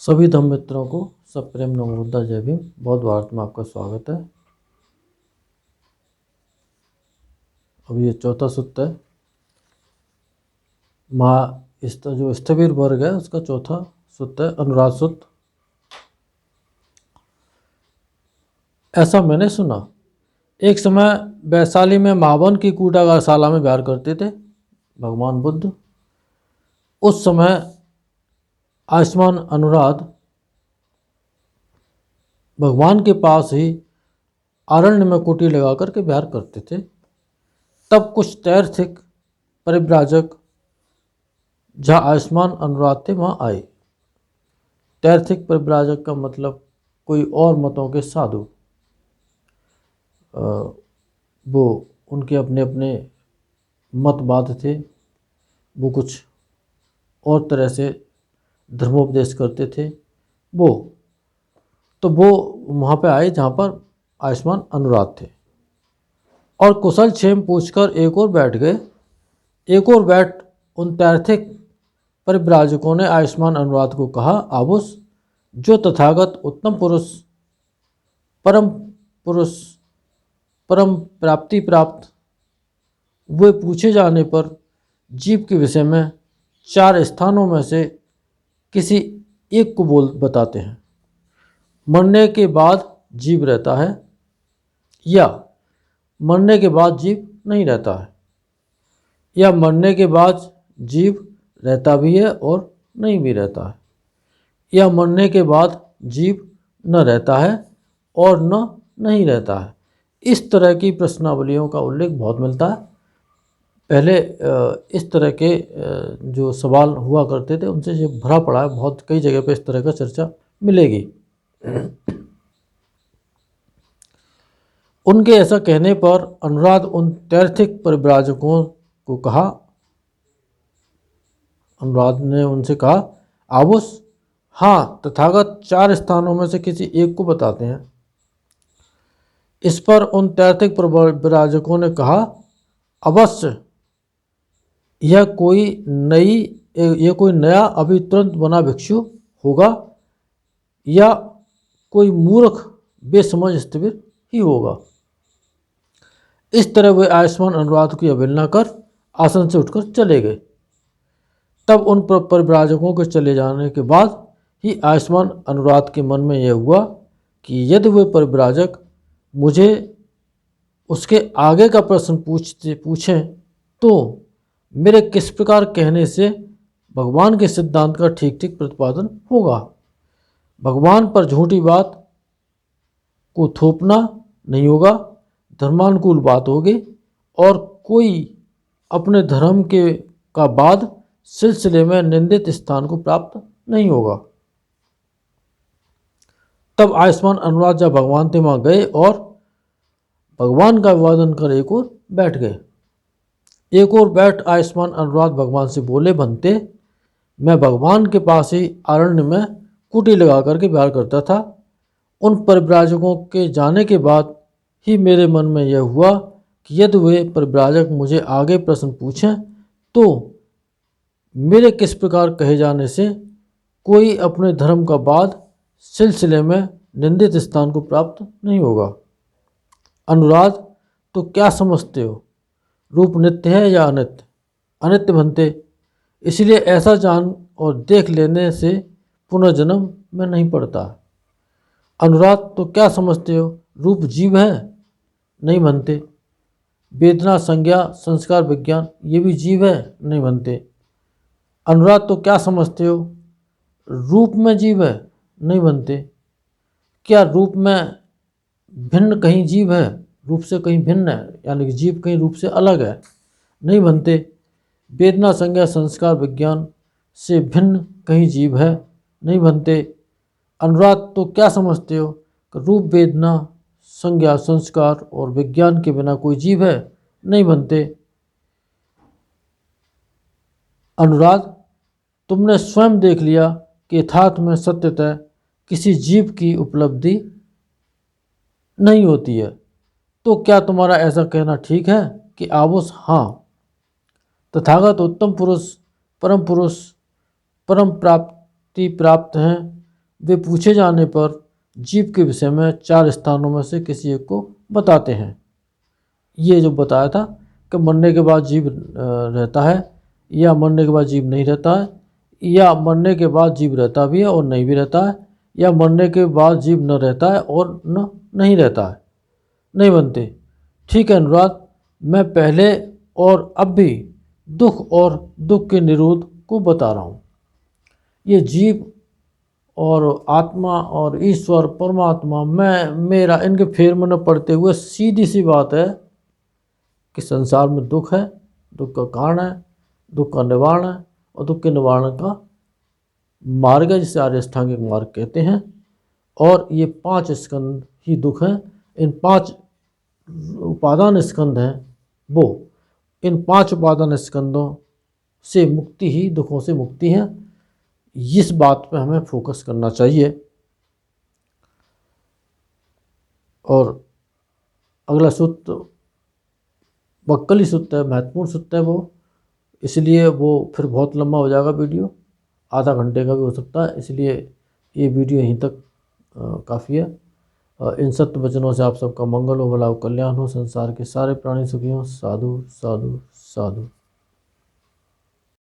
सभी धम्म मित्रों को सब प्रेम नमो बुद्धा जय भीम। बहुत भारत में आपका स्वागत है। अब ये चौथा सूत्र है। जो स्थविर वर्ग है उसका चौथा सूत्र है, अनुराग सूत्र। ऐसा मैंने सुना, एक समय वैशाली में महावन की कूटागारशाला में विहार करते थे भगवान बुद्ध। उस समय आयुष्मान अनुराग भगवान के पास ही आरण्य में कुटी लगा करके विहार करते थे। तब कुछ तैर्थिक परिव्राजक जहाँ आयुष्मान अनुराग थे वहाँ आए। तैर्थिक परिव्राजक का मतलब कोई और मतों के साधु, वो उनके अपने अपने मतवाद थे, वो कुछ और तरह से धर्मोपदेश करते थे। वो वहाँ पे आए जहाँ पर आयुष्मान अनुराग थे और कुशल क्षेम पूछकर एक और बैठ गए। एक और बैठ उन तैर्थिक परिव्राजकों ने आयुष्मान अनुराग को कहा, आबुस, जो तथागत उत्तम पुरुष परम प्राप्ति प्राप्त वे पूछे जाने पर जीव के विषय में 4 स्थानों में से किसी एक को बताते हैं। मरने के बाद जीव रहता है या मरने के बाद जीव नहीं रहता है, या मरने के बाद जीव रहता भी है और नहीं भी रहता है, या मरने के बाद जीव न रहता है और न नहीं रहता है। इस तरह की प्रश्नावलियों का उल्लेख बहुत मिलता है। पहले इस तरह के जो सवाल हुआ करते थे उनसे ये भरा पड़ा है, बहुत कई जगह पे इस तरह का चर्चा मिलेगी। उनके ऐसा कहने पर अनुराग उन तैर्थिक परिव्राजकों को कहा, अनुराग ने उनसे कहा, आबुस, हाँ, तथागत 4 स्थानों में से किसी एक को बताते हैं। इस पर उन तैर्थिक परिव्राजकों ने कहा, अवश्य, यह कोई नया अभी तुरंत बना भिक्षु होगा या कोई मूर्ख बेसमझ स्थविर ही होगा। इस तरह वे आयुष्मान अनुराग की अवहेलना कर आसन से उठकर चले गए। तब उन परिव्राजकों के चले जाने के बाद ही आयुष्मान अनुराग के मन में यह हुआ कि यदि वे परिव्राजक मुझे उसके आगे का प्रश्न पूछें तो मेरे किस प्रकार कहने से भगवान के सिद्धांत का ठीक ठीक प्रतिपादन होगा। भगवान पर झूठी बात को थोपना नहीं होगा, धर्मानुकूल बात होगी और कोई अपने धर्म का बाद सिलसिले में निंदित स्थान को प्राप्त नहीं होगा। तब आयुष्मान अनुराग जब भगवान थे वहाँ गए और भगवान का विवादन कर एक और बैठ गए। एक और बैठ आयुष्मान अनुराग भगवान से बोले, बनते, मैं भगवान के पास ही अरण्य में कुटी लगा करके विहार करता था। उन परिव्राजकों के जाने के बाद ही मेरे मन में यह हुआ कि यदि वे परिव्राजक मुझे आगे प्रश्न पूछें तो मेरे किस प्रकार कहे जाने से कोई अपने धर्म का बाद सिलसिले में निंदित स्थान को प्राप्त नहीं होगा। अनुराग, तो क्या समझते हो, रूप नित्य है या अनित्य? अनित्य बनते, इसलिए ऐसा जान और देख लेने से पुनर्जन्म में नहीं पड़ता। अनुराग, तो क्या समझते हो, रूप जीव है? नहीं बनते। वेदना, संज्ञा, संस्कार, विज्ञान ये भी जीव है? नहीं बनते। अनुराग, तो क्या समझते हो, रूप में जीव है? नहीं बनते। क्या रूप में भिन्न कहीं जीव है, रूप से कहीं भिन्न है, यानी कि जीव कहीं रूप से अलग है? नहीं बनते। वेदना, संज्ञा, संस्कार, विज्ञान से भिन्न कहीं जीव है? नहीं बनते। अनुराग, तो क्या समझते हो, रूप, वेदना, संज्ञा, संस्कार और विज्ञान के बिना कोई जीव है? नहीं बनते। अनुराग, तुमने स्वयं देख लिया कि यथार्थ में सत्यतः किसी जीव की उपलब्धि नहीं होती है, तो क्या तुम्हारा ऐसा कहना ठीक है कि आबुस, हाँ, तथागत उत्तम पुरुष परम प्राप्ति प्राप्त हैं वे पूछे जाने पर जीव के विषय में 4 स्थानों में से किसी एक को बताते हैं। ये जो बताया था कि मरने के बाद जीव रहता है, या मरने के बाद जीव नहीं रहता है, या मरने के बाद जीव रहता भी है और नहीं भी रहता है, या मरने के बाद जीव न रहता है और न नहीं रहता है, नहीं बनते। ठीक है अनुराग, मैं पहले और अब भी दुख और दुख के निरोध को बता रहा हूँ। ये जीव और आत्मा और ईश्वर परमात्मा मैं मेरा, इनके फेर में न पड़ते हुए सीधी सी बात है कि संसार में दुख है, दुख का कारण है, दुख का निवारण है, और दुख के निवारण का मार्ग है जिसे आर्य अष्टांगिक मार्ग कहते हैं। और ये 5 स्कंद ही दुख हैं। इन 5 उपादान स्कंद हैं वो, इन 5 उपादान स्कंदों से मुक्ति ही दुखों से मुक्ति है। इस बात पे हमें फोकस करना चाहिए। और अगला सूत्र वक्कली सूत्र है, महत्वपूर्ण सूत्र है वो, इसलिए वो फिर बहुत लंबा हो जाएगा वीडियो, आधा घंटे का भी हो सकता है, इसलिए ये वीडियो यहीं तक काफ़ी है। इन सत्य वचनों से आप सबका मंगल हो, भला हो, कल्याण हो, संसार के सारे प्राणी सुखी हों। साधु साधु साधु।